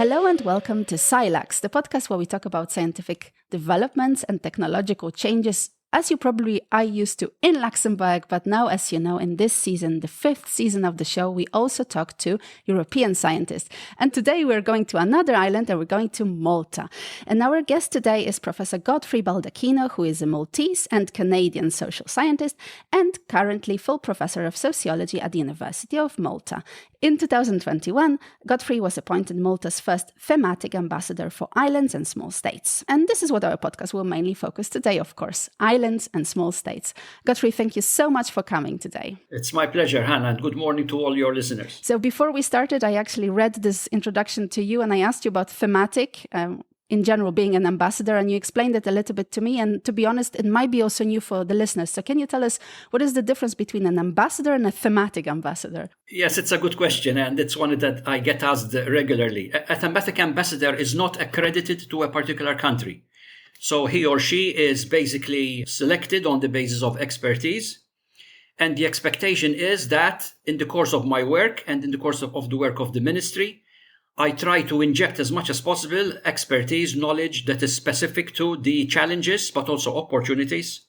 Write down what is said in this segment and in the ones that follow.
Hello and welcome to SciLux, the podcast where we talk about scientific developments and technological changes, as you probably are used to in Luxembourg. But now, as you know, in this season, the 5th season of the show, we also talk to European scientists. And today we're going to another island, and we're going to Malta. And our guest today is Professor Godfrey Baldacchino, who is a Maltese and Canadian social scientist and currently full professor of sociology at the University of Malta. In 2021, Godfrey was appointed Malta's first thematic ambassador for islands and small states. And this is what our podcast will mainly focus today, of course, islands and small states. Godfrey, thank you so much for coming today. It's my pleasure, Hannah, and good morning to all your listeners. So before we started, I actually read this introduction to you and I asked you about thematic, in general, being an ambassador, and you explained it a little bit to me. And to be honest, it might be also new for the listeners. So can you tell us what is the difference between an ambassador and a thematic ambassador? Yes, it's a good question, and it's one that I get asked regularly. A thematic ambassador is not accredited to a particular country. So he or she is basically selected on the basis of expertise. And the expectation is that in the course of my work and in the course of the work of the ministry, I try to inject as much as possible expertise, knowledge that is specific to the challenges, but also opportunities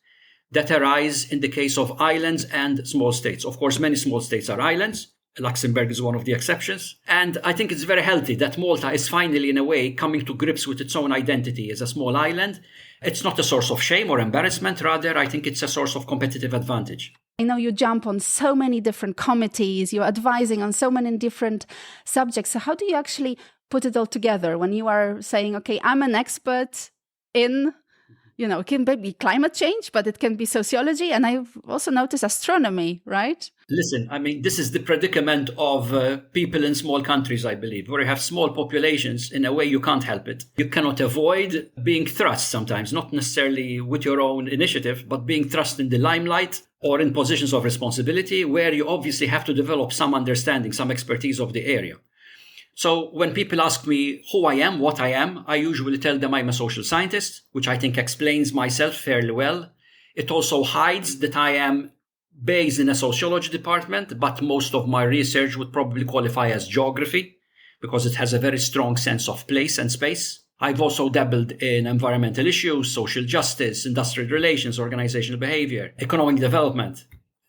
that arise in the case of islands and small states. Of course, many small states are islands. Luxembourg is one of the exceptions. And I think it's very healthy that Malta is finally, in a way, coming to grips with its own identity as a small island. It's not a source of shame or embarrassment. Rather, I think it's a source of competitive advantage. I know you jump on so many different committees, you're advising on so many different subjects. So how do you actually put it all together when you are saying, okay, I'm an expert in, it can be climate change, but it can be sociology. And I've also noticed astronomy, right? Listen, this is the predicament of people in small countries, I believe, where you have small populations. In a way, you can't help it. You cannot avoid being thrust sometimes, not necessarily with your own initiative, but being thrust in the limelight or in positions of responsibility where you obviously have to develop some understanding, some expertise of the area. So when people ask me who I am, what I am, I usually tell them I'm a social scientist, which I think explains myself fairly well. It also hides that I am based in a sociology department, but most of my research would probably qualify as geography because it has a very strong sense of place and space. I've also dabbled in environmental issues, social justice, industrial relations, organizational behavior, economic development.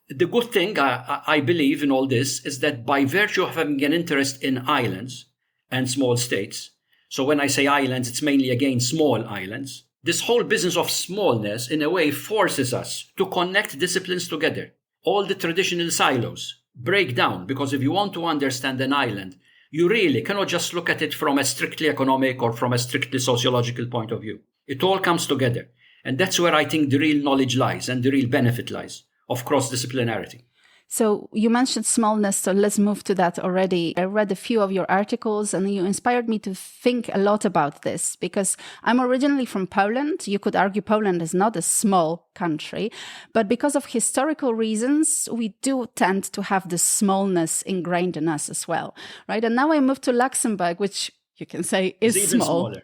The good thing, I believe, in all this is that by virtue of having an interest in islands and small states, so when I say islands, it's mainly, again, small islands, this whole business of smallness, in a way, forces us to connect disciplines together. All the traditional silos break down, because if you want to understand an island, you really cannot just look at it from a strictly economic or from a strictly sociological point of view. It all comes together. And that's where I think the real knowledge lies and the real benefit lies of cross-disciplinarity. So you mentioned smallness, so let's move to that already. I read a few of your articles and you inspired me to think a lot about this because I'm originally from Poland. You could argue Poland is not a small country, but because of historical reasons, we do tend to have this smallness ingrained in us as well, right? And now I moved to Luxembourg, which you can say is small. Smaller.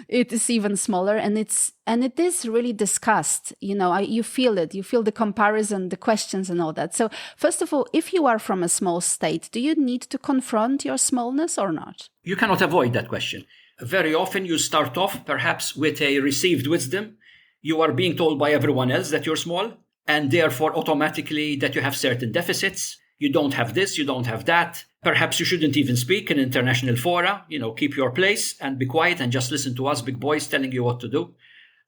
It is even smaller, and it is really discussed. You feel it. You feel the comparison, the questions, and all that. So, first of all, if you are from a small state, do you need to confront your smallness or not? You cannot avoid that question. Very often, you start off perhaps with a received wisdom. You are being told by everyone else that you're small, and therefore automatically that you have certain deficits. You don't have this, you don't have that. Perhaps you shouldn't even speak in international fora. Keep your place and be quiet and just listen to us big boys telling you what to do.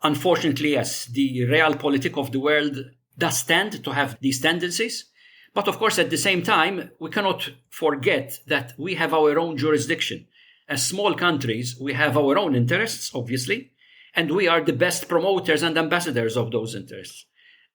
Unfortunately, yes, the realpolitik of the world does tend to have these tendencies. But of course, at the same time, we cannot forget that we have our own jurisdiction. As small countries, we have our own interests, obviously, and we are the best promoters and ambassadors of those interests.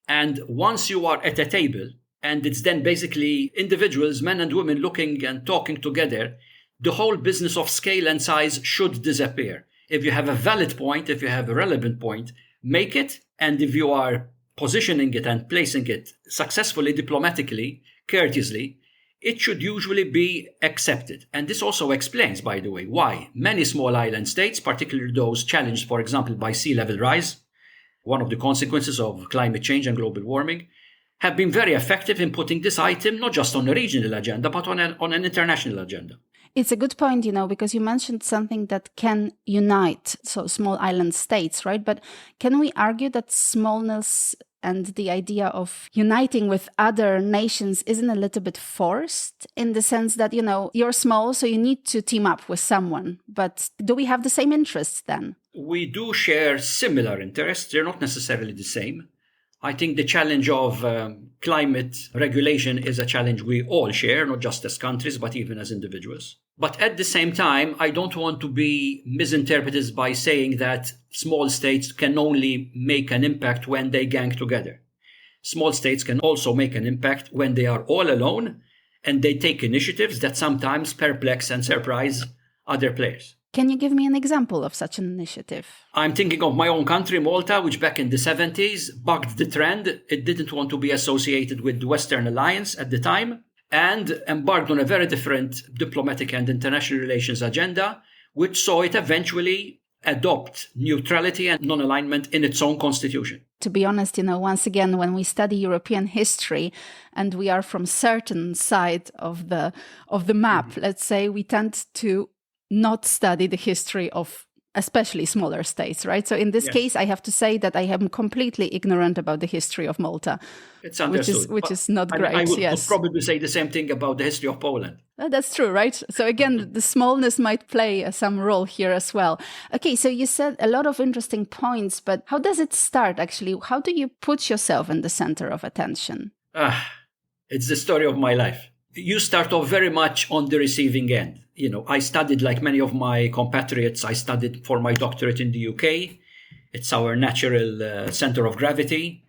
And once you are at a table, and it's then basically individuals, men and women, looking and talking together, the whole business of scale and size should disappear. If you have a valid point, if you have a relevant point, make it. And if you are positioning it and placing it successfully, diplomatically, courteously, it should usually be accepted. And this also explains, by the way, why many small island states, particularly those challenged, for example, by sea level rise, one of the consequences of climate change and global warming, have been very effective in putting this item not just on a regional agenda, but on an international agenda. It's a good point, because you mentioned something that can unite, so small island states, right? But can we argue that smallness and the idea of uniting with other nations isn't a little bit forced in the sense that, you're small, so you need to team up with someone. But do we have the same interests then? We do share similar interests. They're not necessarily the same. I think the challenge of climate regulation is a challenge we all share, not just as countries, but even as individuals. But at the same time, I don't want to be misinterpreted by saying that small states can only make an impact when they gang together. Small states can also make an impact when they are all alone and they take initiatives that sometimes perplex and surprise other players. Can you give me an example of such an initiative? I'm thinking of my own country, Malta, which back in the 70s bucked the trend. It didn't want to be associated with the Western Alliance at the time and embarked on a very different diplomatic and international relations agenda, which saw it eventually adopt neutrality and non-alignment in its own constitution. To be honest, once again, when we study European history and we are from certain side of the map, let's say, we tend to not study the history of especially smaller states, right? So in this case, I have to say that I am completely ignorant about the history of Malta. It's understood. Which is not great, I would yes. probably say the same thing about the history of Poland. That's true, right? So again, the smallness might play some role here as well. Okay, so you said a lot of interesting points, but how does it start actually? How do you put yourself in the center of attention? It's the story of my life. You start off very much on the receiving end. I studied, like many of my compatriots, I studied for my doctorate in the UK. It's our natural center of gravity.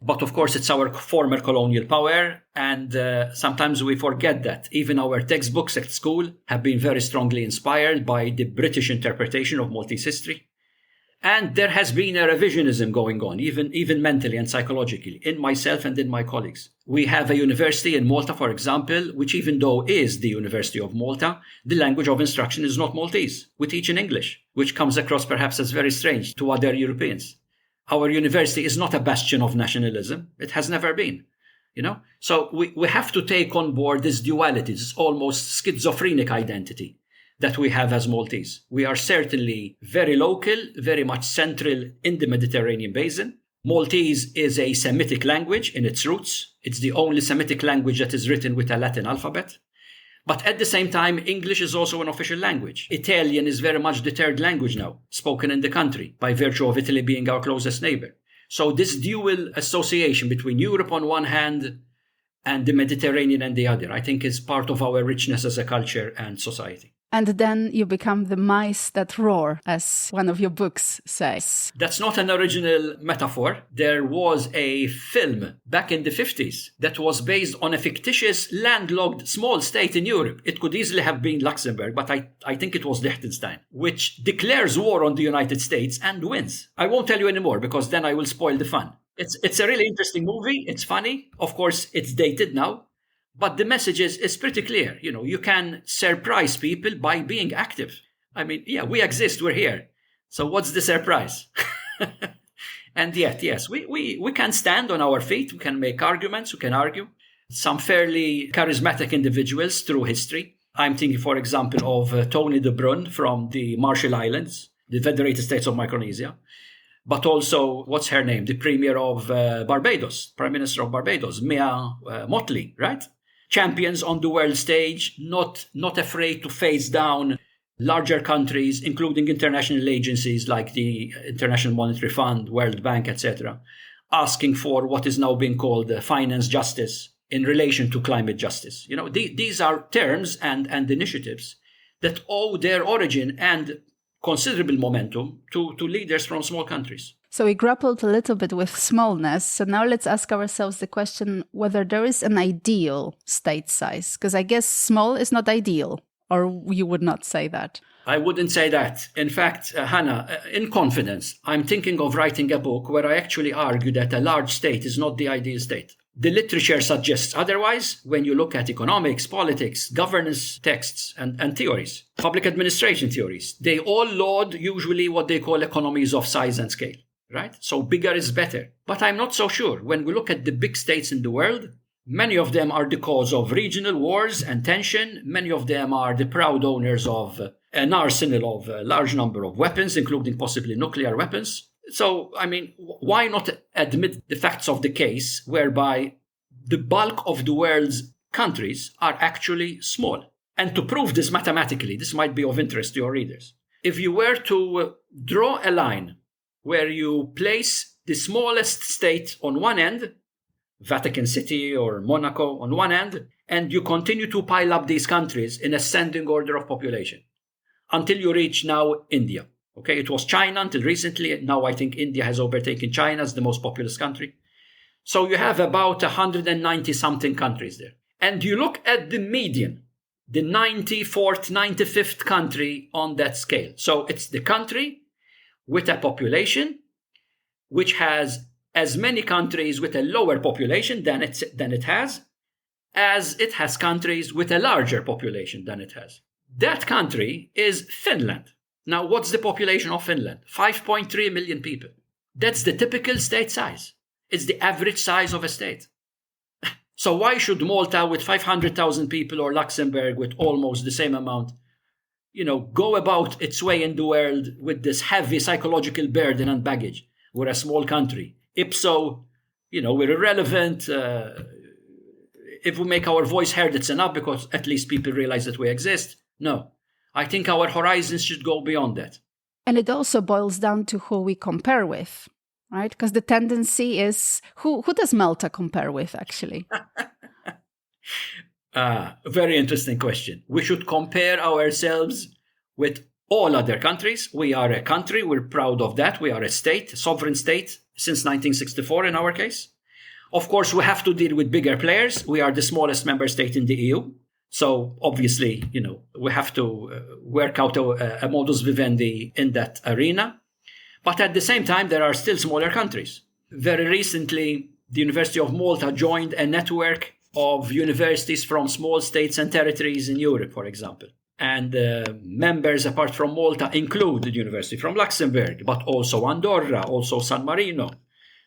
But of course, it's our former colonial power. And sometimes we forget that. Even our textbooks at school have been very strongly inspired by the British interpretation of Maltese history. And there has been a revisionism going on, even mentally and psychologically, in myself and in my colleagues. We have a university in Malta, for example, which even though is the University of Malta, the language of instruction is not Maltese. We teach in English, which comes across perhaps as very strange to other Europeans. Our university is not a bastion of nationalism. It has never been, So we have to take on board this duality, this almost schizophrenic identity that we have as Maltese. We are certainly very local, very much central in the Mediterranean basin. Maltese is a Semitic language in its roots. It's the only Semitic language that is written with a Latin alphabet. But at the same time, English is also an official language. Italian is very much the third language now, spoken in the country, by virtue of Italy being our closest neighbor. So this dual association between Europe on one hand and the Mediterranean on the other, I think is part of our richness as a culture and society. And then you become the mice that roar, as one of your books says. That's not an original metaphor. There was a film back in the 50s that was based on a fictitious landlocked small state in Europe. It could easily have been Luxembourg, but I think it was Liechtenstein, which declares war on the United States and wins. I won't tell you anymore because then I will spoil the fun. It's a really interesting movie. It's funny. Of course, it's dated now. But the message is pretty clear. You can surprise people by being active. I mean, we exist, we're here. So what's the surprise? And yet, yes, we can stand on our feet. We can make arguments. We can argue. Some fairly charismatic individuals through history. I'm thinking, for example, of Tony de Bruyn from the Marshall Islands, the Federated States of Micronesia. But also, what's her name? The Premier of Barbados, Prime Minister of Barbados, Mia Mottley, right? Champions on the world stage, not afraid to face down larger countries, including international agencies like the International Monetary Fund, World Bank, etc., asking for what is now being called finance justice in relation to climate justice. These are terms and initiatives that owe their origin and considerable momentum to leaders from small countries. So we grappled a little bit with smallness. So now let's ask ourselves the question whether there is an ideal state size. Because I guess small is not ideal, or you would not say that. I wouldn't say that. In fact, Hannah, in confidence, I'm thinking of writing a book where I actually argue that a large state is not the ideal state. The literature suggests otherwise when you look at economics, politics, governance texts, and theories, public administration theories. They all laud usually what they call economies of size and scale. Right? So bigger is better. But I'm not so sure. When we look at the big states in the world, Many of them are the cause of regional wars and tension. Many of them are the proud owners of an arsenal of a large number of weapons, including possibly nuclear weapons. So, I mean, why not admit the facts of the case whereby the bulk of the world's countries are actually small? And to prove this mathematically, this might be of interest to your readers. If you were to draw a line where you place the smallest state on one end, Vatican City or Monaco on one end, and you continue to pile up these countries in ascending order of population until you reach now India. Okay, it was China until recently. Now I think India has overtaken China as the most populous country. So you have about 190 something countries there. And you look at the median, the 94th, 95th country on that scale. So it's the country with a population which has as many countries with a lower population than it has, as it has countries with a larger population than it has. That country is Finland. Now, what's the population of Finland? 5.3 million people. That's the typical state size. It's the average size of a state. So why should Malta with 500,000 people or Luxembourg with almost the same amount, go about its way in the world with this heavy psychological burden and baggage? We're a small country. Ipso, we're irrelevant. If we make our voice heard, it's enough because at least people realize that we exist. No, I think our horizons should go beyond that. And it also boils down to who we compare with, right? Because the tendency is, who does Malta compare with, actually? Very interesting question. We should compare ourselves with all other countries. We are a country. We're proud of that. We are a state, a sovereign state since 1964 in our case. Of course, we have to deal with bigger players. We are the smallest member state in the EU. So obviously, we have to work out a modus vivendi in that arena. But at the same time, there are still smaller countries. Very recently, the University of Malta joined a network of universities from small states and territories in Europe, for example. And members apart from Malta include the University from Luxembourg, but also Andorra, also San Marino.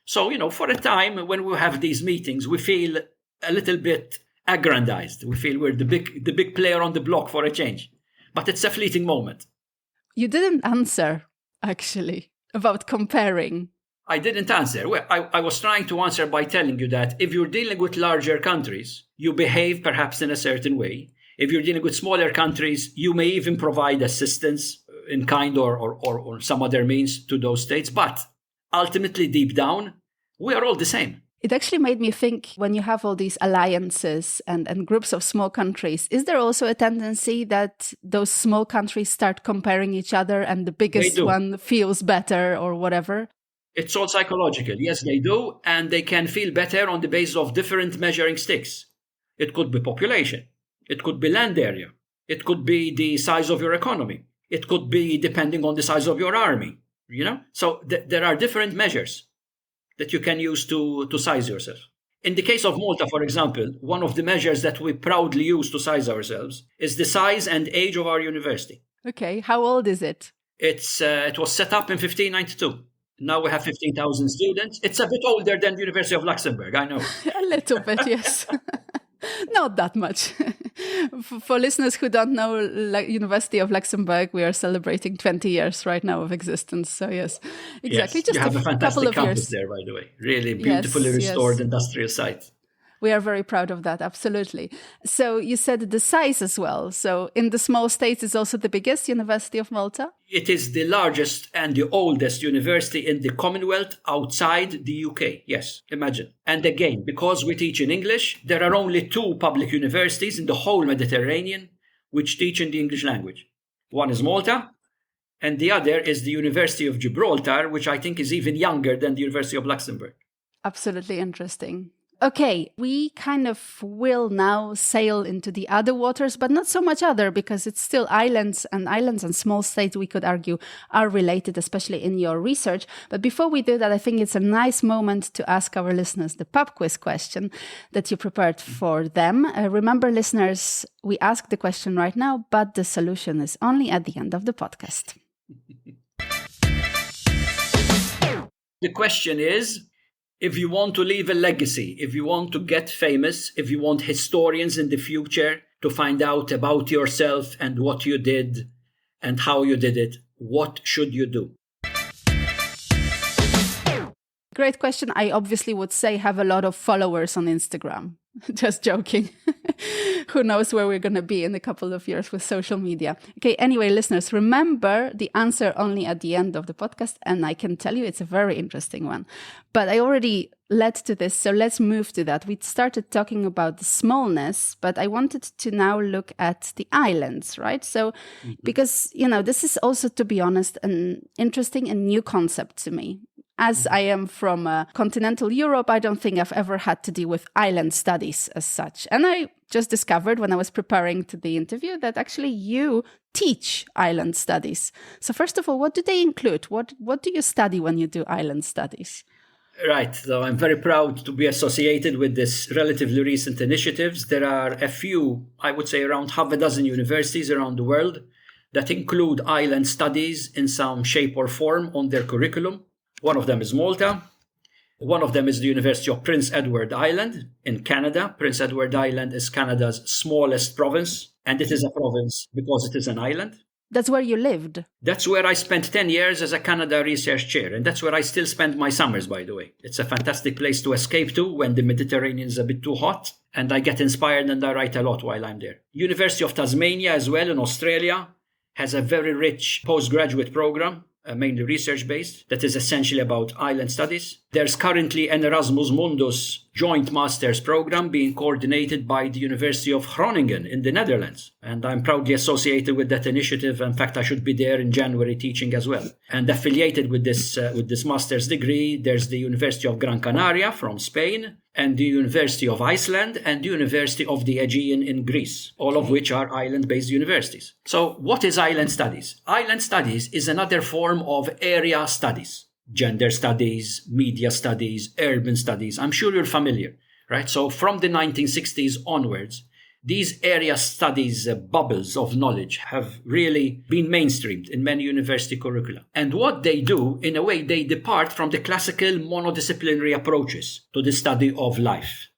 So, for a time when we have these meetings, we feel a little bit aggrandized. We feel we're the big player on the block for a change. But it's a fleeting moment. You didn't answer, actually, about comparing. I didn't answer. Well, I was trying to answer by telling you that if you're dealing with larger countries, you behave perhaps in a certain way. If you're dealing with smaller countries, you may even provide assistance in kind or some other means to those states. But ultimately, deep down, we are all the same. It actually made me think, when you have all these alliances and groups of small countries, is there also a tendency that those small countries start comparing each other and the biggest one feels better or whatever? It's all psychological. Yes, they do. And they can feel better on the basis of different measuring sticks. It could be population. It could be land area. It could be the size of your economy. It could be depending on the size of your army. So there are different measures that you can use to size yourself. In the case of Malta, for example, one of the measures that we proudly use to size ourselves is the size and age of our university. Okay, how old is it? It was set up in 1592. Now we have 15,000 students. It's a bit older than the University of Luxembourg, I know. A little bit, yes. Not that much. For listeners who don't know, University of Luxembourg, we are celebrating 20 years right now of existence. So yes, exactly. Yes, just you have a fantastic campus years. there, by the way. Really beautifully restored industrial site. We are very proud of that, absolutely. So you said the size as well. So in the small states is also the biggest, University of Malta? It is the largest and the oldest university in the Commonwealth outside the UK. Yes, imagine. And again, because we teach in English, there are only 2 public universities in the whole Mediterranean which teach in the English language. One is Malta, and the other is the University of Gibraltar, which I think is even younger than the University of Luxembourg. Absolutely interesting. Okay, we kind of will now sail into the other waters, but not so much other, because it's still islands and small states, we could argue, are related, especially in your research. But before we do that, I think it's a nice moment to ask our listeners the pub quiz question that you prepared for them. Remember, listeners, we ask the question right now, but the solution is only at the end of the podcast. The question is, If you want to leave a legacy, if you want to get famous, if you want historians in the future to find out about yourself and what you did and how you did it, what should you do? Great question. I obviously would say have a lot of followers on Instagram. Just joking. Who knows where we're going to be in a couple of years with social media. Okay, anyway, listeners, remember the answer only at the end of the podcast. And I can tell you it's a very interesting one. But I already led to this, so let's move to that. We started talking about the smallness, but I wanted to now look at the islands, right? So, because, this is also, to be honest, an interesting and new concept to me. As I am from continental Europe, I don't think I've ever had to deal with island studies as such. And I just discovered when I was preparing to the interview that actually you teach island studies. So first of all, what do they include? What do you study when you do island studies? Right. So I'm very proud to be associated with this relatively recent initiatives. There are a few, I would say around half a dozen universities around the world that include island studies in some shape or form on their curriculum. One of them is Malta. One of them is the University of Prince Edward Island in Canada. Prince Edward Island is Canada's smallest province, and it is a province because it is an island. That's where you lived? That's where I spent 10 years as a Canada Research Chair, and that's where I still spend my summers, by the way. It's a fantastic place to escape to when the Mediterranean is a bit too hot, and I get inspired and I write a lot while I'm there. University of Tasmania as well in Australia has a very rich postgraduate program, mainly research-based, that is essentially about island studies. There's currently an Erasmus Mundus joint master's program being coordinated by the University of Groningen in the Netherlands. And I'm proudly associated with that initiative. In fact, I should be there in January teaching as well. And affiliated with this master's degree, there's the University of Gran Canaria from Spain, and the University of Iceland, and the University of the Aegean in Greece, all of which are island-based universities. So what is island studies? Island studies is another form of area studies. Gender studies, media studies, urban studies. I'm sure you're familiar, right? So from the 1960s onwards, these area studies bubbles of knowledge have really been mainstreamed in many university curricula. And what they do, in a way, they depart from the classical monodisciplinary approaches to the study of life,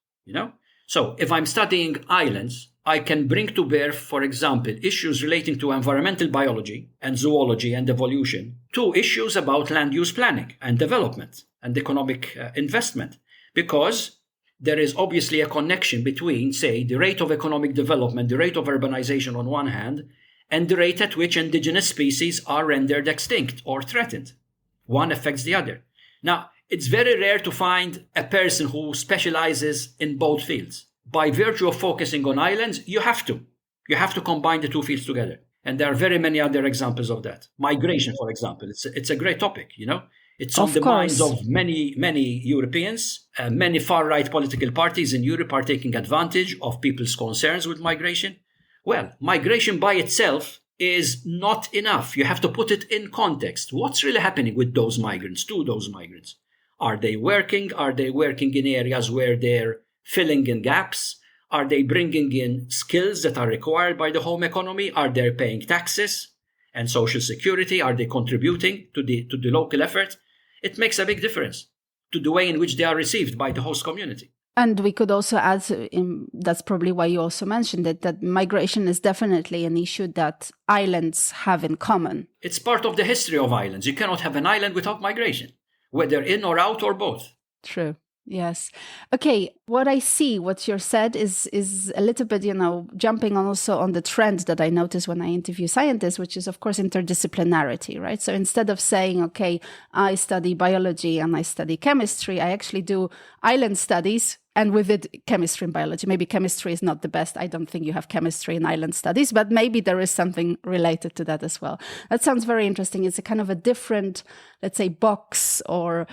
So if I'm studying islands, I can bring to bear, for example, issues relating to environmental biology and zoology and evolution, to issues about land use planning and development and economic investment, because there is obviously a connection between, say, the rate of economic development, the rate of urbanization on one hand, and the rate at which indigenous species are rendered extinct or threatened. One affects the other. Now, it's very rare to find a person who specializes in both fields. By virtue of focusing on islands, you have to. You have to combine the two fields together. And there are very many other examples of that. Migration, for example, it's a great topic, It's on the minds of many Europeans. Many far-right political parties in Europe are taking advantage of people's concerns with migration. Well, migration by itself is not enough. You have to put it in context. What's really happening with those migrants, to those migrants? Are they working? Are they working in areas where they're filling in gaps? Are they bringing in skills that are required by the home economy? Are they paying taxes and social security? Are they contributing to the local effort? It makes a big difference to the way in which they are received by the host community. And we could also add, that's probably why you also mentioned it, that migration is definitely an issue that islands have in common. It's part of the history of islands. You cannot have an island without migration, whether in or out or both. True. Yes. Okay. What I see, what you said is a little bit, jumping also on the trend that I notice when I interview scientists, which is, of course, interdisciplinarity, right? So instead of saying, okay, I study biology and I study chemistry, I actually do island studies. And with it, chemistry and biology. Maybe chemistry is not the best. I don't think you have chemistry in island studies, but maybe there is something related to that as well. That sounds very interesting. It's a kind of a different, let's say, box or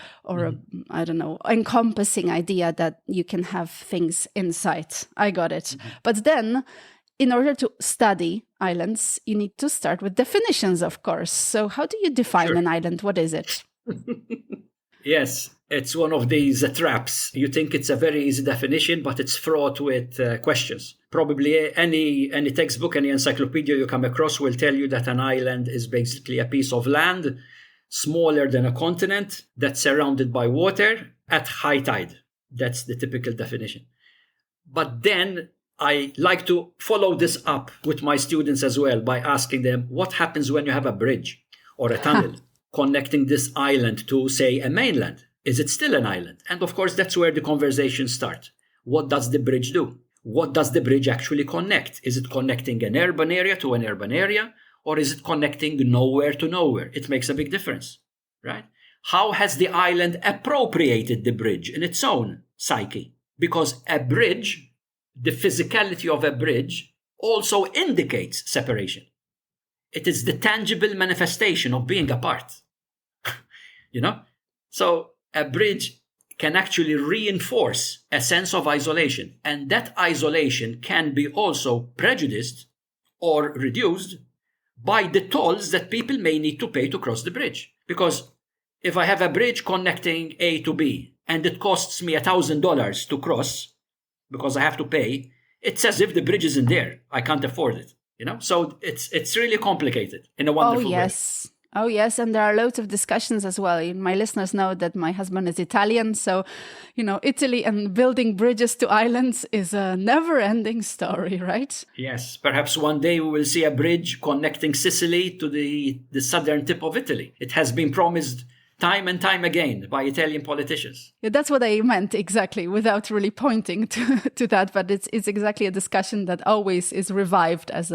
I don't know, encompassing idea that you can have things inside. I got it. But then, in order to study islands, you need to start with definitions, of course. So how do you define an island? What is it? Yes, it's one of these traps. You think it's a very easy definition, but it's fraught with questions. Probably any textbook, any encyclopedia you come across will tell you that an island is basically a piece of land smaller than a continent that's surrounded by water, at high tide. That's the typical definition. But then I like to follow this up with my students as well by asking them, what happens when you have a bridge or a tunnel connecting this island to, say, a mainland? Is it still an island? And of course, that's where the conversations start. What does the bridge do? What does the bridge actually connect? Is it connecting an urban area to an urban area? Or is it connecting nowhere to nowhere? It makes a big difference, right? How has the island appropriated the bridge in its own psyche? Because a bridge, the physicality of a bridge, also indicates separation. It is the tangible manifestation of being apart. So a bridge can actually reinforce a sense of isolation. And that isolation can be also prejudiced or reduced by the tolls that people may need to pay to cross the bridge. Because if I have a bridge connecting A to B and it costs me $1,000 to cross because I have to pay, it's as if the bridge isn't there. I can't afford it. So it's really complicated in a wonderful way. Oh, yes. And there are loads of discussions as well. My listeners know that my husband is Italian. So, Italy and building bridges to islands is a never-ending story, right? Yes. Perhaps one day we will see a bridge connecting Sicily to the southern tip of Italy. It has been promised time and time again by Italian politicians. Yeah, that's what I meant exactly, without really pointing to that. But it's exactly a discussion that always is revived as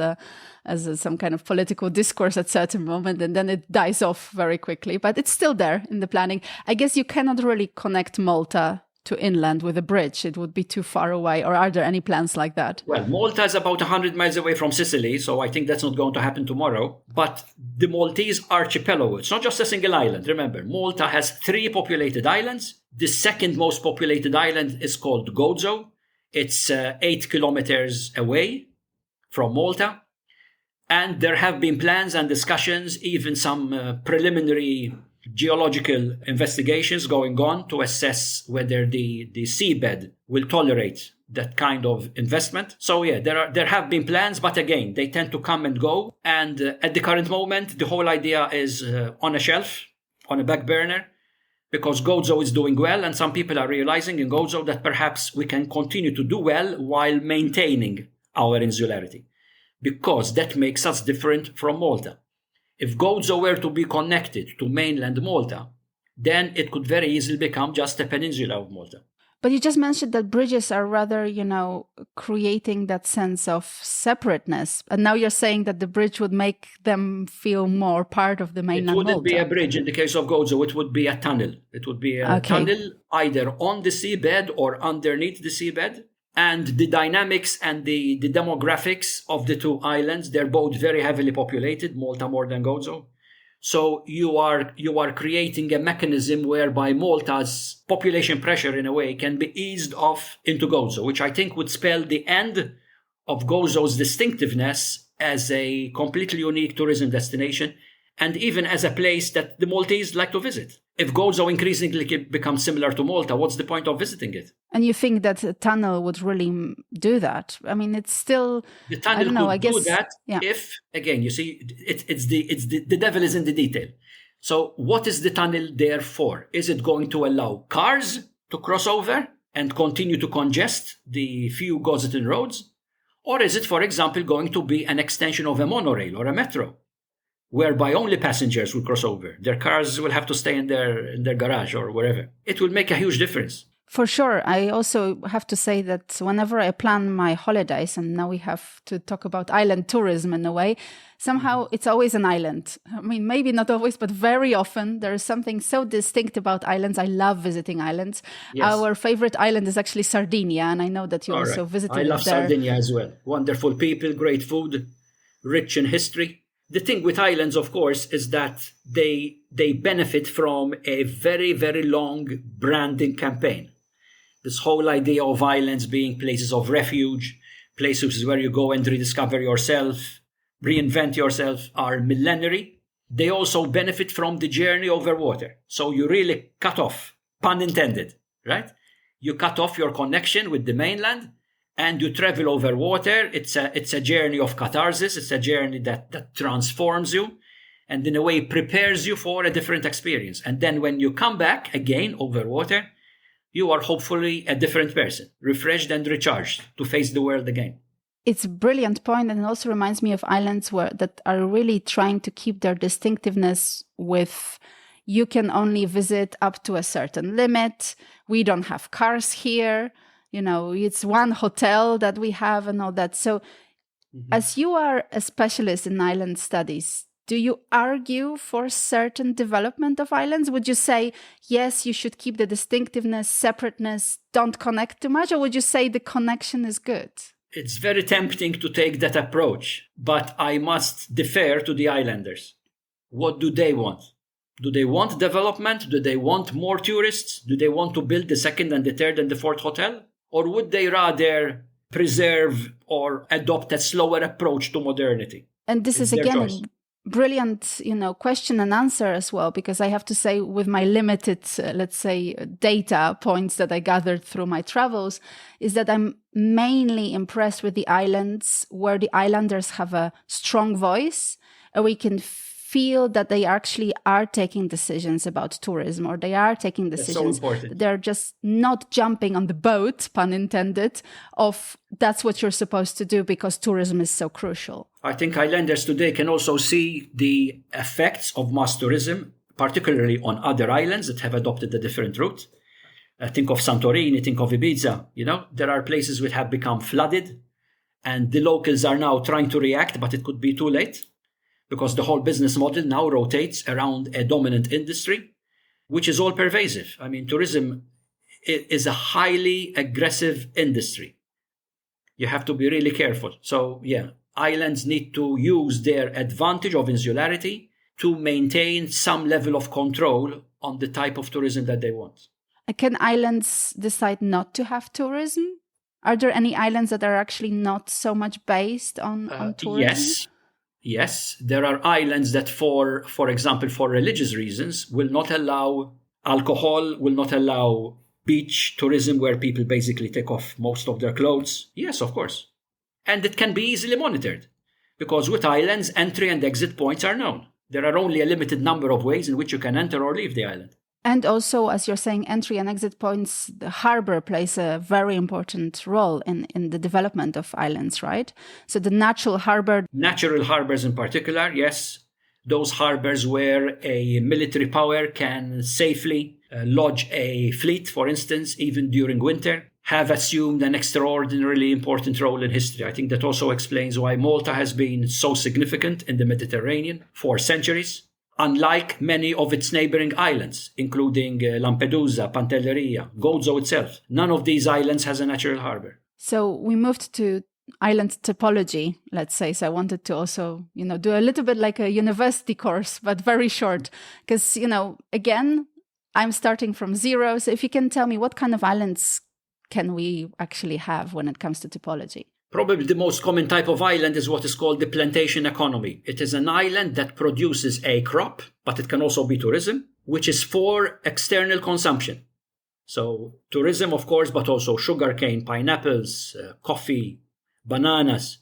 some kind of political discourse at certain moment, and then it dies off very quickly. But it's still there in the planning. I guess you cannot really connect Malta to inland with a bridge. It would be too far away. Or are there any plans like that? Well, Malta is about 100 miles away from Sicily, so I think that's not going to happen tomorrow. But the Maltese archipelago, it's not just a single island. Remember, Malta has 3 populated islands. The second most populated island is called Gozo. It's 8 kilometers away from Malta. And there have been plans and discussions, even some preliminary geological investigations going on to assess whether the seabed will tolerate that kind of investment. So yeah, there have been plans, but again, they tend to come and go. And at the current moment, the whole idea is on a shelf, on a back burner, because Gozo is doing well. And some people are realizing in Gozo that perhaps we can continue to do well while maintaining our insularity, because that makes us different from Malta. If Gozo were to be connected to mainland Malta, then it could very easily become just a peninsula of Malta. But you just mentioned that bridges are rather, creating that sense of separateness. And now you're saying that the bridge would make them feel more part of the mainland Malta. It wouldn't be a bridge in the case of Gozo. It would be a tunnel. It would be a tunnel either on the seabed or underneath the seabed. And the dynamics and the demographics of the 2 islands, they're both very heavily populated, Malta more than Gozo. So you are creating a mechanism whereby Malta's population pressure, in a way, can be eased off into Gozo, which I think would spell the end of Gozo's distinctiveness as a completely unique tourism destination, and even as a place that the Maltese like to visit. If Gozo increasingly becomes similar to Malta, what's the point of visiting it? And you think that a tunnel would really do that? I mean, it's still... The tunnel could do that if, again, you see, the devil is in the detail. So what is the tunnel there for? Is it going to allow cars to cross over and continue to congest the few Gozitan roads? Or is it, for example, going to be an extension of a monorail or a metro, whereby only passengers will cross over? Their cars will have to stay in their garage or wherever. It will make a huge difference. For sure. I also have to say that whenever I plan my holidays, and now we have to talk about island tourism in a way, somehow it's always an island. I mean, maybe not always, but very often there is something so distinct about islands. I love visiting islands. Yes. Our favorite island is actually Sardinia, and I know that you also visited there. I love Sardinia as well. Wonderful people, great food, rich in history. The thing with islands, of course, is that they benefit from a very, very long branding campaign. This whole idea of islands being places of refuge, places where you go and rediscover yourself, reinvent yourself, are millenary. They also benefit from the journey over water. So you really cut off, pun intended, right? You cut off your connection with the mainland and you travel over water. It's a journey of catharsis. It's a journey that transforms you and in a way prepares you for a different experience. And then when you come back again over water, you are hopefully a different person, refreshed and recharged to face the world again. It's a brilliant point, and it also reminds me of islands that are really trying to keep their distinctiveness with you can only visit up to a certain limit. We don't have cars here. It's one hotel that we have and all that. So as you are a specialist in island studies, do you argue for certain development of islands? Would you say, yes, you should keep the distinctiveness, separateness, don't connect too much? Or would you say the connection is good? It's very tempting to take that approach, but I must defer to the islanders. What do they want? Do they want development? Do they want more tourists? Do they want to build the second and the third and the fourth hotel? Or would they rather preserve or adopt a slower approach to modernity? And this is again a brilliant, question and answer as well, because I have to say with my limited, let's say, data points that I gathered through my travels, is that I'm mainly impressed with the islands where the islanders have a strong voice, and we can feel that they actually are taking decisions about tourism, or they are taking decisions. That's so important. They're just not jumping on the boat, pun intended, of that's what you're supposed to do because tourism is so crucial. I think islanders today can also see the effects of mass tourism, particularly on other islands that have adopted a different route. Think of Santorini, think of Ibiza. There are places which have become flooded, and the locals are now trying to react, but it could be too late, because the whole business model now rotates around a dominant industry, which is all pervasive. I mean, tourism is a highly aggressive industry. You have to be really careful. So, islands need to use their advantage of insularity to maintain some level of control on the type of tourism that they want. Can islands decide not to have tourism? Are there any islands that are actually not so much based on tourism? Yes, there are islands that for example, for religious reasons, will not allow alcohol, will not allow beach tourism where people basically take off most of their clothes. Yes, of course. And it can be easily monitored, because with islands, entry and exit points are known. There are only a limited number of ways in which you can enter or leave the island. And also, as you're saying, entry and exit points, the harbor plays a very important role in the development of islands, right? So the natural harbor. Natural harbors in particular, yes. Those harbors where a military power can safely lodge a fleet, for instance, even during winter, have assumed an extraordinarily important role in history. I think that also explains why Malta has been so significant in the Mediterranean for centuries. Unlike many of its neighboring islands, including Lampedusa, Pantelleria, Gozo itself, none of these islands has a natural harbor. So we moved to island topology, let's say. So I wanted to also, do a little bit like a university course, but very short. Because, again, I'm starting from zero. So if you can tell me what kind of islands can we actually have when it comes to topology? Probably the most common type of island is what is called the plantation economy. It is an island that produces a crop, but it can also be tourism, which is for external consumption. So tourism, of course, but also sugarcane, pineapples, coffee, bananas.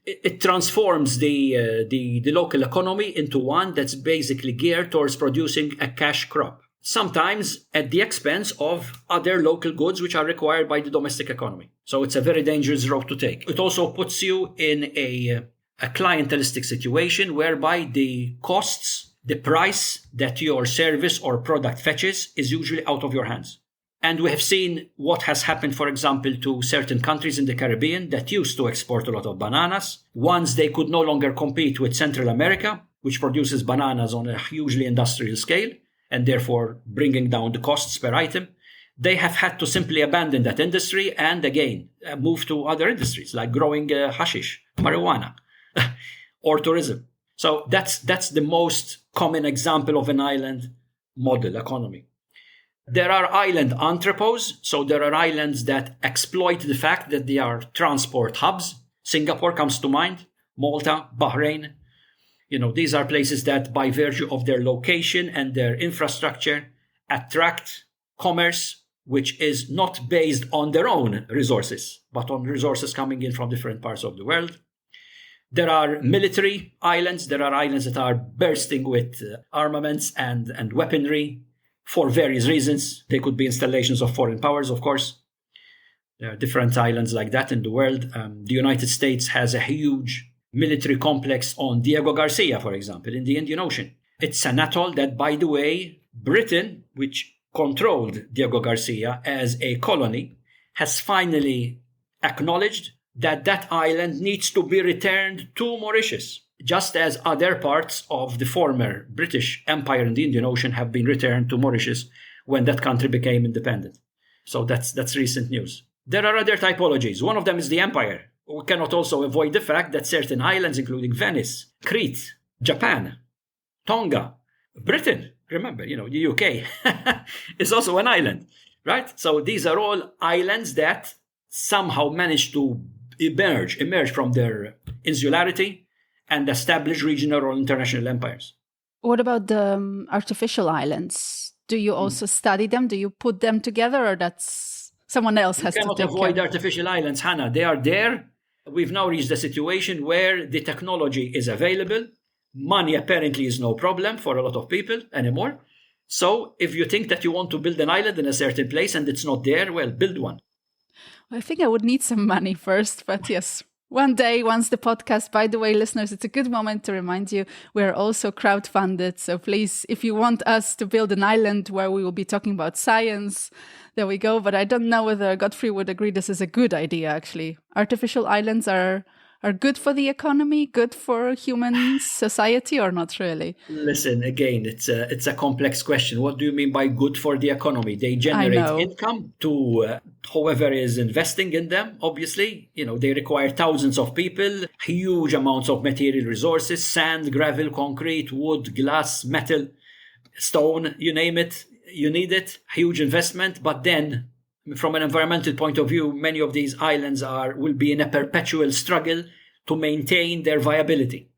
It transforms the local economy into one that's basically geared towards producing a cash crop, sometimes at the expense of other local goods which are required by the domestic economy. So it's a very dangerous road to take. It also puts you in a clientelistic situation whereby the costs, the price that your service or product fetches is usually out of your hands. And we have seen what has happened, for example, to certain countries in the Caribbean that used to export a lot of bananas. Once they could no longer compete with Central America, which produces bananas on a hugely industrial scale, and therefore bringing down the costs per item, they have had to simply abandon that industry and again move to other industries like growing hashish, marijuana, or tourism. So that's the most common example of an island model economy. There are island entrepôts, so there are islands that exploit the fact that they are transport hubs. Singapore comes to mind, Malta, Bahrain. These are places that, by virtue of their location and their infrastructure, attract commerce, which is not based on their own resources, but on resources coming in from different parts of the world. There are military islands. There are islands that are bursting with armaments and weaponry for various reasons. They could be installations of foreign powers, of course. There are different islands like that in the world. The United States has a huge military complex on Diego Garcia, for example, in the Indian Ocean. It's an atoll that, by the way, Britain, which controlled Diego Garcia as a colony, has finally acknowledged that that island needs to be returned to Mauritius, just as other parts of the former British Empire in the Indian Ocean have been returned to Mauritius when that country became independent. So that's recent news. There are other typologies. One of them is the empire. We cannot also avoid the fact that certain islands, including Venice, Crete, Japan, Tonga, Britain, remember, the UK is also an island, right? So these are all islands that somehow managed to emerge from their insularity and establish regional or international empires. What about the artificial islands? Do you also study them? Do you put them together, or that's someone else has to take care? You cannot avoid artificial islands, Hannah. They are there. We've now reached a situation where the technology is available. Money apparently is no problem for a lot of people anymore. So if you think that you want to build an island in a certain place and it's not there, well, build one. I think I would need some money first, but yes, one day, once the podcast, by the way, listeners, it's a good moment to remind you, we're also crowdfunded. So please, if you want us to build an island where we will be talking about science, there we go. But I don't know whether Godfrey would agree this is a good idea, actually. Artificial islands are good for the economy, good for human society, or not really? Listen, again, it's a complex question. What do you mean by good for the economy? They generate income to whoever is investing in them, obviously. They require thousands of people, huge amounts of material resources, sand, gravel, concrete, wood, glass, metal, stone, you name it, you need it, huge investment. But then, from an environmental point of view, many of these islands will be in a perpetual struggle to maintain their viability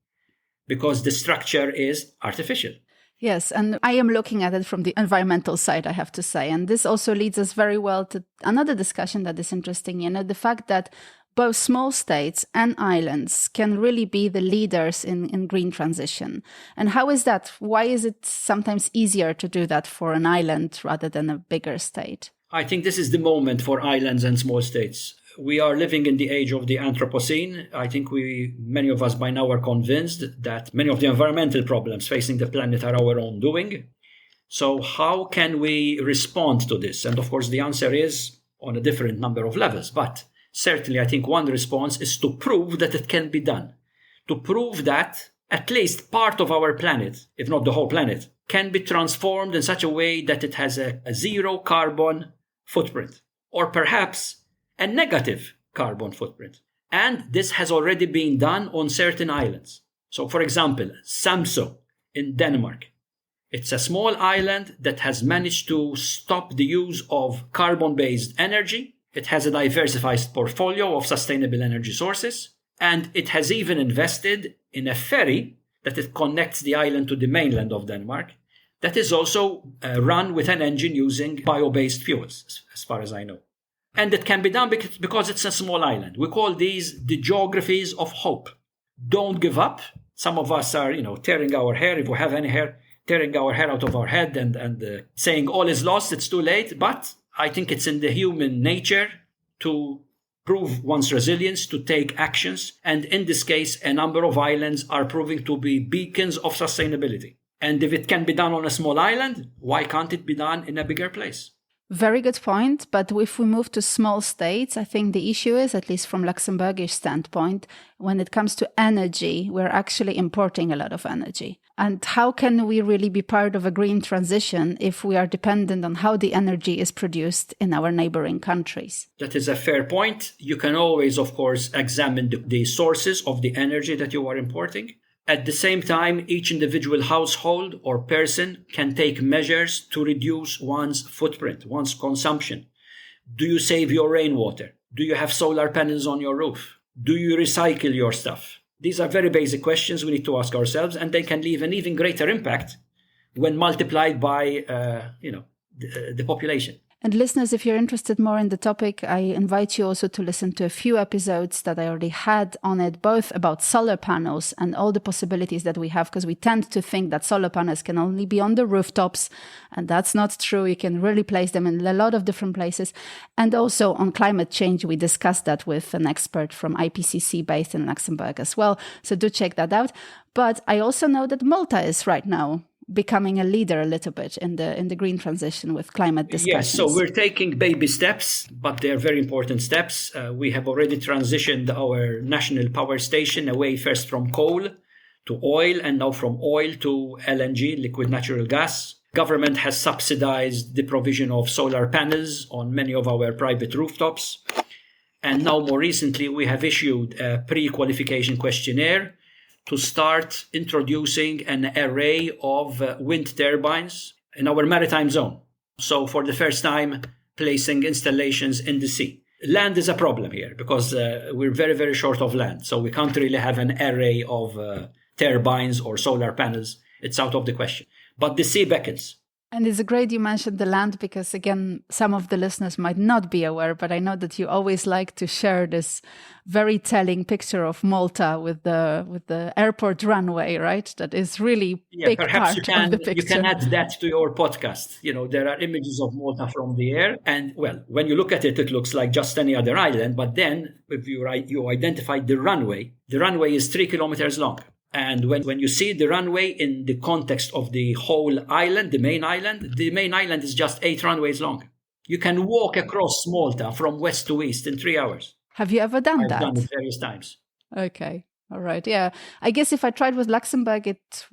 because the structure is artificial. Yes, and I am looking at it from the environmental side, I have to say. And this also leads us very well to another discussion that is interesting, the fact that both small states and islands can really be the leaders in green transition. And how is that? Why is it sometimes easier to do that for an island rather than a bigger state? I think this is the moment for islands and small states. We are living in the age of the Anthropocene. I think many of us by now are convinced that many of the environmental problems facing the planet are our own doing. So how can we respond to this? And of course, the answer is on a different number of levels. But certainly, I think one response is to prove that it can be done. To prove that at least part of our planet, if not the whole planet, can be transformed in such a way that it has a zero carbon footprint, or perhaps a negative carbon footprint. And this has already been done on certain islands. So, for example, Samsø in Denmark. It's a small island that has managed to stop the use of carbon-based energy. It has a diversified portfolio of sustainable energy sources. And it has even invested in a ferry that it connects the island to the mainland of Denmark. That is also run with an engine using bio-based fuels, as far as I know. And it can be done because it's a small island. We call these the geographies of hope. Don't give up. Some of us are, tearing our hair, if we have any hair, tearing our hair out of our head and saying all is lost, it's too late. But I think it's in the human nature to prove one's resilience, to take actions. And in this case, a number of islands are proving to be beacons of sustainability. And if it can be done on a small island, why can't it be done in a bigger place? Very good point. But if we move to small states, I think the issue is, at least from Luxembourgish standpoint, when it comes to energy, we're actually importing a lot of energy. And how can we really be part of a green transition if we are dependent on how the energy is produced in our neighboring countries? That is a fair point. You can always, of course, examine the sources of the energy that you are importing. At the same time, each individual household or person can take measures to reduce one's footprint, one's consumption. Do you save your rainwater? Do you have solar panels on your roof? Do you recycle your stuff? These are very basic questions we need to ask ourselves, and they can leave an even greater impact when multiplied by, the population. And listeners, if you're interested more in the topic, I invite you also to listen to a few episodes that I already had on it, both about solar panels and all the possibilities that we have, because we tend to think that solar panels can only be on the rooftops, and that's not true. You can really place them in a lot of different places. And also on climate change, we discussed that with an expert from IPCC based in Luxembourg as well. So do check that out. But I also know that Malta is right now becoming a leader a little bit in the green transition with climate discussions. Yes, so we're taking baby steps, but they're very important steps. We have already transitioned our national power station away first from coal to oil, and now from oil to LNG, liquid natural gas. Government has subsidized the provision of solar panels on many of our private rooftops. And now more recently, we have issued a pre-qualification questionnaire to start introducing an array of wind turbines in our maritime zone. So for the first time, placing installations in the sea. Land is a problem here because we're very, very short of land. So we can't really have an array of turbines or solar panels. It's out of the question. But the sea beckons. And it's great you mentioned the land because, again, some of the listeners might not be aware, but I know that you always like to share this very telling picture of Malta with the airport runway, right? That is really big part of the picture. You can add that to your podcast. There are images of Malta from the air. And, well, when you look at it, it looks like just any other island. But then if you identify the runway is 3 kilometers long. And when you see the runway in the context of the whole island, the main island is just 8 runways long. You can walk across Malta from west to east in 3 hours. Have you ever done that? I've done it various times. Okay. All right. Yeah. I guess if I tried with Luxembourg, it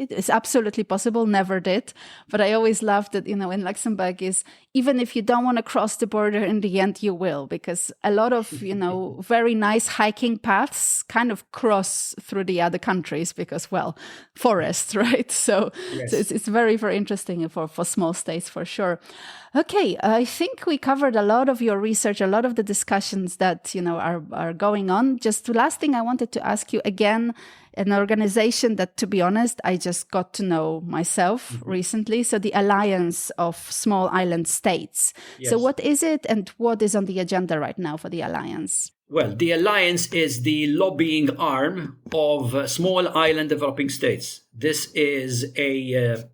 is absolutely possible. Never did. But I always loved that, in Luxembourg is, even if you don't want to cross the border, in the end, you will, because a lot of, very nice hiking paths kind of cross through the other countries because, well, forests, right? So, yes. So it's very, very interesting for small states for sure. Okay. I think we covered a lot of your research, a lot of the discussions that, are going on. Just the last thing I wanted to ask you again, an organization that, to be honest, I just got to know myself recently. So the Alliance of Small Island States. Yes. So what is it and what is on the agenda right now for the Alliance? Well, the Alliance is the lobbying arm of small island developing states. This is a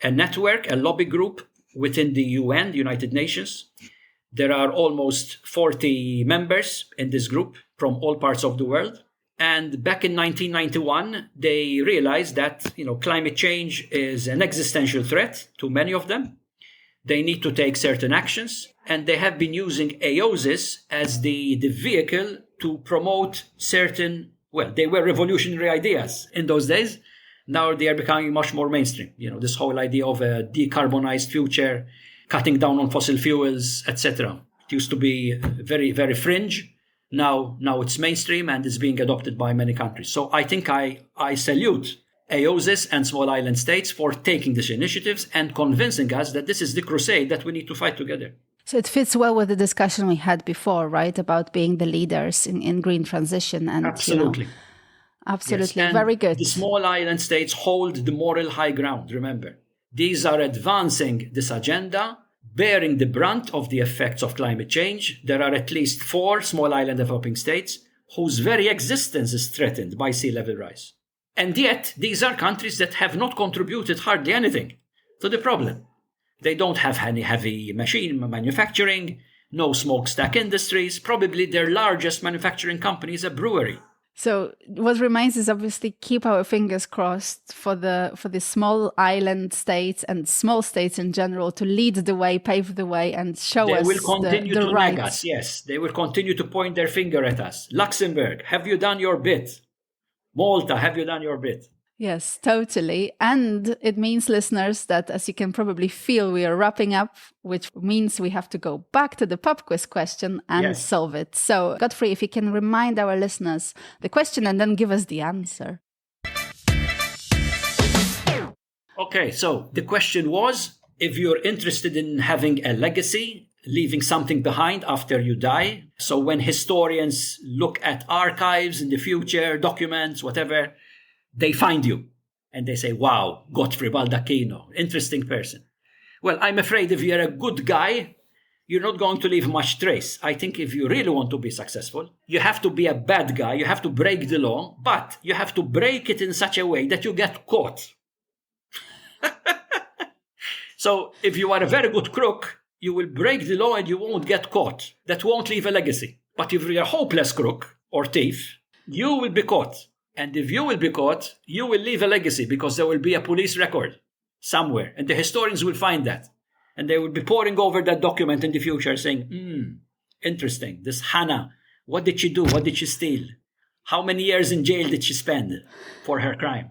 network, a lobby group within the UN, the United Nations. There are almost 40 members in this group from all parts of the world. And back in 1991, they realized that, climate change is an existential threat to many of them. They need to take certain actions. And they have been using AOSIS as the vehicle to promote certain, they were revolutionary ideas in those days. Now they are becoming much more mainstream. This whole idea of a decarbonized future, cutting down on fossil fuels, etc. It used to be very, very fringe. Now it's mainstream and is being adopted by many countries. So I think I salute AOSIS and small island states for taking these initiatives and convincing us that this is the crusade that we need to fight together. So it fits well with the discussion we had before, right? About being the leaders in green transition. And absolutely. Absolutely. Yes. Very good. The small island states hold the moral high ground, remember. These are advancing this agenda, bearing the brunt of the effects of climate change. There are at least 4 small island developing states whose very existence is threatened by sea level rise. And yet, these are countries that have not contributed hardly anything to the problem. They don't have any heavy machine manufacturing, no smokestack industries. Probably their largest manufacturing company is a brewery. So what remains is obviously keep our fingers crossed for the small island states and small states in general to lead the way, pave the way, and show us the right. They will continue to nag us, yes. They will continue to point their finger at us. Luxembourg, have you done your bit? Malta, have you done your bit? Yes, totally. And it means, listeners, that as you can probably feel, we are wrapping up, which means we have to go back to the pop quiz question and solve it. So, Godfrey, if you can remind our listeners the question and then give us the answer. Okay, so the question was, if you're interested in having a legacy, leaving something behind after you die. So when historians look at archives in the future, documents, whatever, they find you and they say, wow, Godfrey Baldacchino, interesting person. Well, I'm afraid if you're a good guy, you're not going to leave much trace. I think if you really want to be successful, you have to be a bad guy. You have to break the law, but you have to break it in such a way that you get caught. So if you are a very good crook, you will break the law and you won't get caught. That won't leave a legacy. But if you're a hopeless crook or thief, you will be caught. And if you will be caught, you will leave a legacy because there will be a police record somewhere. And the historians will find that. And they will be poring over that document in the future saying, interesting, this Hannah, what did she do? What did she steal? How many years in jail did she spend for her crime?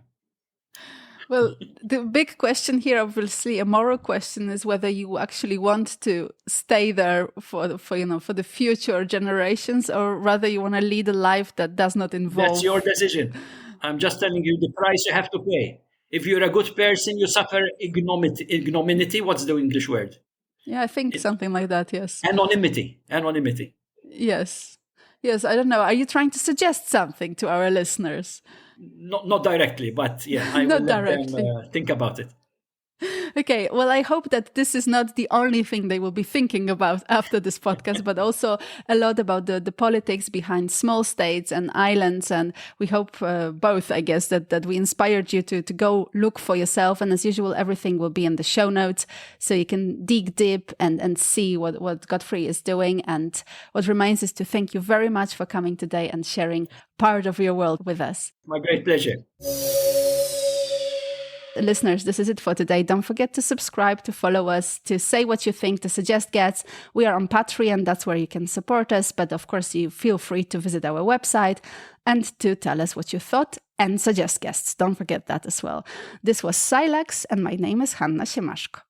Well, the big question here, obviously, a moral question, is whether you actually want to stay there for the future generations, or rather you want to lead a life that does not involve. That's your decision. I'm just telling you the price you have to pay. If you're a good person, you suffer ignominy. What's the English word? Yeah, I think something like that. Yes. Anonymity. Yes. I don't know. Are you trying to suggest something to our listeners? Not directly, but yeah, I will let them think about it. Okay, well, I hope that this is not the only thing they will be thinking about after this podcast, but also a lot about the politics behind small states and islands. And we hope both, I guess, that we inspired you to go look for yourself. And as usual, everything will be in the show notes, so you can dig deep and see what Godfrey is doing. And what remains is to thank you very much for coming today and sharing part of your world with us. My great pleasure. Listeners, this is it for today. Don't forget to subscribe, to follow us, to say what you think, to suggest guests. We are on Patreon. That's where you can support us. But of course, you feel free to visit our website and to tell us what you thought and suggest guests. Don't forget that as well. This was Silex, and my name is Hanna Siemaszko.